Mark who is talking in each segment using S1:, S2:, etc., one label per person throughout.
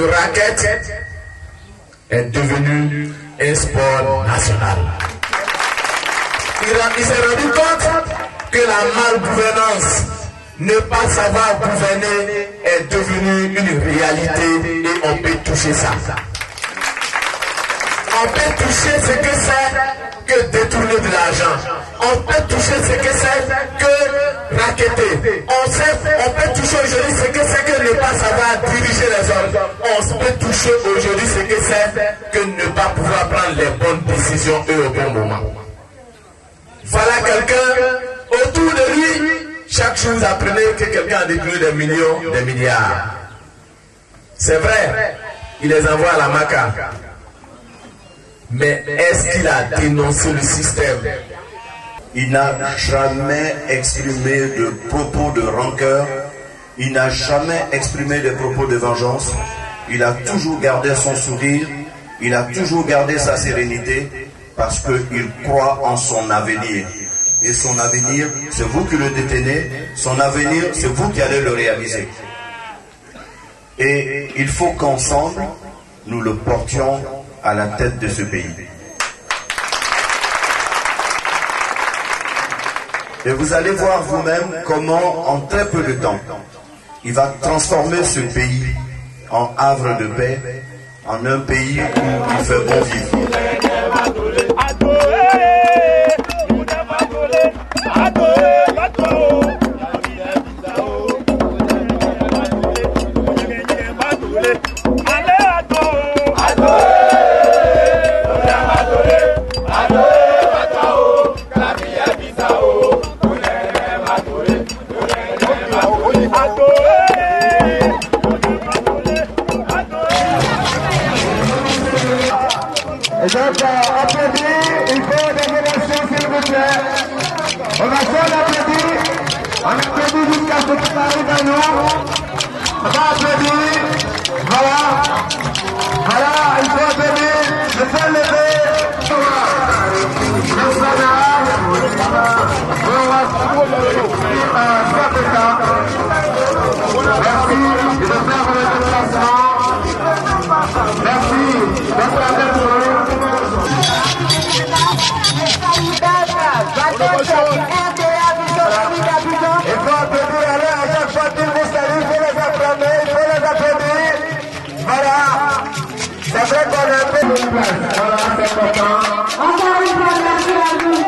S1: le racket est devenu un sport national. Il s'est rendu compte que la malgouvernance, ne pas savoir gouverner, est devenue une réalité et on peut toucher ça. On peut toucher ce que c'est que détourner de l'argent. On peut toucher ce que c'est que racketter. On peut toucher aujourd'hui ce que c'est que ne pas savoir diriger les hommes. On peut toucher aujourd'hui ce que c'est que ne pas pouvoir prendre les bonnes décisions et au bon moment. Voilà quelqu'un autour de lui. Chaque jour, vous apprenez que quelqu'un a détruit des millions, des milliards. C'est vrai, il les envoie à la Maca. Mais est-ce qu'il a dénoncé le système?
S2: Il n'a jamais exprimé de propos de rancœur. Il n'a jamais exprimé de propos de vengeance. Il a toujours gardé son sourire. Il a toujours gardé sa sérénité parce qu'il croit en son avenir. Et son avenir, c'est vous qui le détenez. Son avenir, c'est vous qui allez le réaliser. Et il faut qu'ensemble, nous le portions à la tête de ce pays. Et vous allez voir vous-même comment, en très peu de temps, il va transformer ce pays en havre de paix, en un pays où il fait bon vivre.
S3: Et donc, applaudis, il faut des élections, s'il vous plaît. On va faire l'applaudir. On applaudit jusqu'à ce qu'il arrive à nous. On va applaudir. Voilà. Voilà, il faut applaudir. Je fais lever. Merci de faire le déplacement. Merci. Il faut applaudir à chaque fois qu'il vous salue, il faut les acclamer, il faut les applaudir. Voilà. C'est vrai qu'on a un peu de place. Voilà, c'est important. Encore une fois, merci à vous.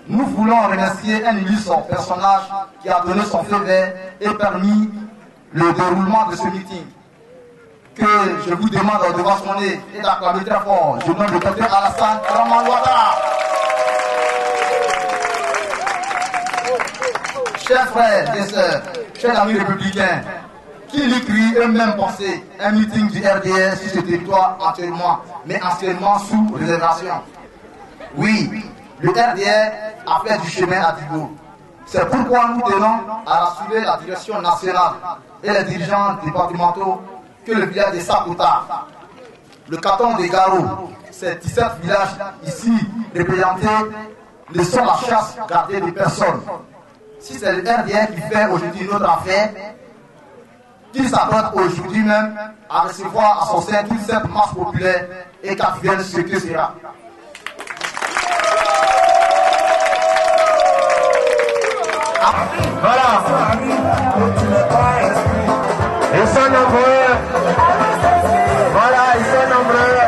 S4: Nous voulons remercier un illustre personnage qui a donné son feu vert et permis le déroulement de ce meeting. Que je vous demande de sonner et d'acclamer très fort. Je nomme le docteur Alassane Draman Ouattara. Chers frères et sœurs, chers amis républicains, qui l'écrit eux-mêmes pensaient un meeting du RDR sur ce territoire actuellement, mais anciennement sous réservation. Oui, le RDR a fait du chemin à Digo. C'est pourquoi nous tenons à rassurer la direction nationale et les dirigeants départementaux que le village de Sakota, le canton de Garo ces 17 villages ici représentés ne sont la chasse gardée des personnes. Si c'est le RDR qui fait aujourd'hui notre affaire, qu'il s'apprête aujourd'hui même à recevoir à son sein toute cette masse populaire et qu'advienne ce que sera.
S3: Voilà. Ils sont nombreux. Voilà, ils sont nombreux.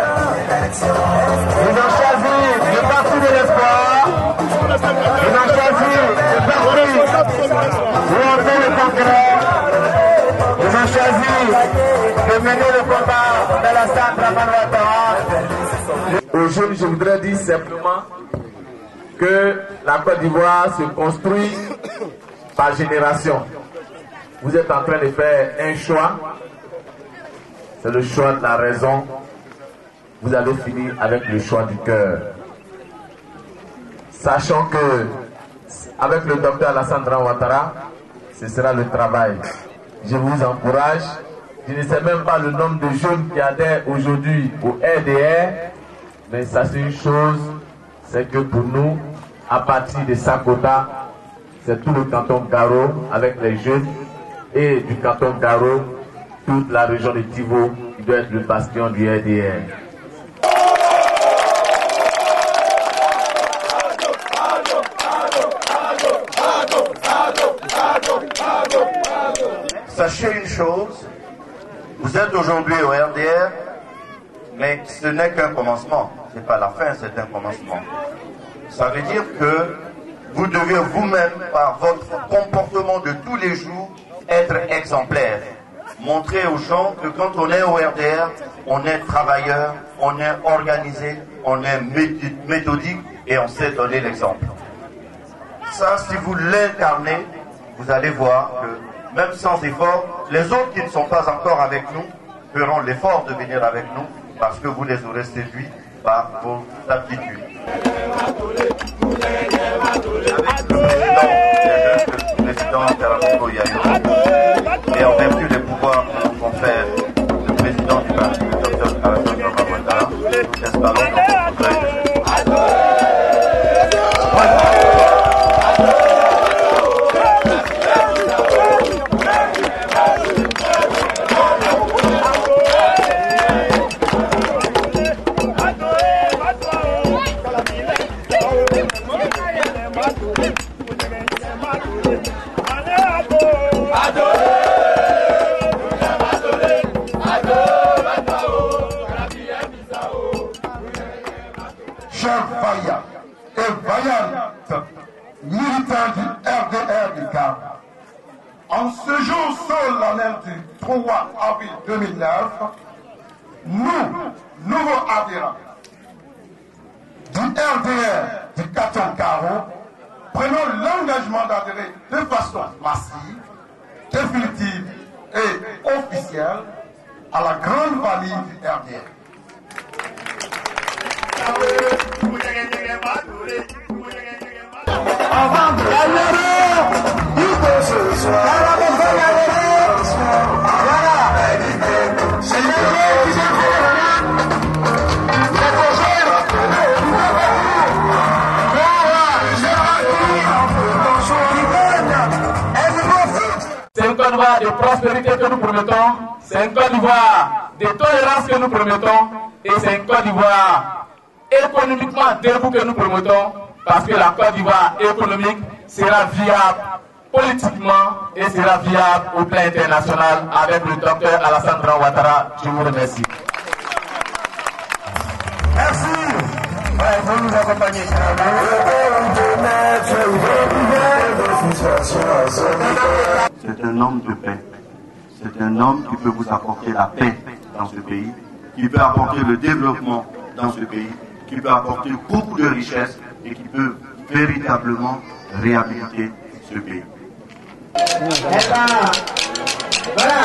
S3: Ils ont choisi le parti de l'espoir. Ils ont choisi le parti où on fait le congrès. Ils ont choisi de mener le combat dans la salle Dramane Ouattara. Aux jeunes, je voudrais dire simplement que la Côte d'Ivoire se construit par génération. Vous êtes en train de faire un choix. C'est le choix de la raison. Vous allez finir avec le choix du cœur. Sachant que avec le docteur Alassane Dramane Ouattara, ce sera le travail. Je vous encourage. Je ne sais même pas le nombre de jeunes qui adhèrent aujourd'hui au RDR, mais sachez une chose, c'est que pour nous, à partir de Sakota, c'est tout le canton Garo avec les jeunes, et du canton Garo, toute la région de Tivo qui doit être le bastion du RDR.
S2: Sachez une chose, vous êtes aujourd'hui au RDR, mais ce n'est qu'un commencement. Ce n'est pas la fin, c'est un commencement. Ça veut dire que vous devez vous-même, par votre comportement de tous les jours, être exemplaire. Montrer aux gens que quand on est au RDR, on est travailleur, on est organisé, on est méthodique et on sait donner l'exemple. Ça, si vous l'incarnez, vous allez voir que même sans effort, les autres qui ne sont pas encore avec nous feront l'effort de venir avec nous parce que vous les aurez séduits par vos aptitudes. Le président Karamoko Yayo, et en vertu des pouvoirs que nous confère le président du parti, le Dr Alassane Dramane Ouattara, nous installons notre fauteuil de
S5: chers vaillants et vaillantes militants du RDR du Gard, en ce jour solennel du 3 avril 2009, nous, nouveaux adhérents du RDR du canton Garo, prenons l'engagement d'adhérer de façon massive, définitive et officielle à la grande famille du RDR.
S3: C'est un Côte d'Ivoire de prospérité que nous promettons, c'est un Côte d'Ivoire de tolérance que nous promettons, et c'est un Côte d'Ivoire économiquement debout que nous promettons, parce que la Côte d'Ivoire économique sera viable politiquement et sera viable au plan international avec le docteur Alassane Dramane Ouattara. Je vous remercie.
S5: Merci. Ouais, il faut nous accompagner.
S2: C'est un homme de paix. C'est un homme qui peut vous apporter la paix dans ce pays, qui peut apporter le développement dans ce pays, qui peut apporter beaucoup de richesses et qui peut véritablement réhabiliter ce pays.
S3: Voilà.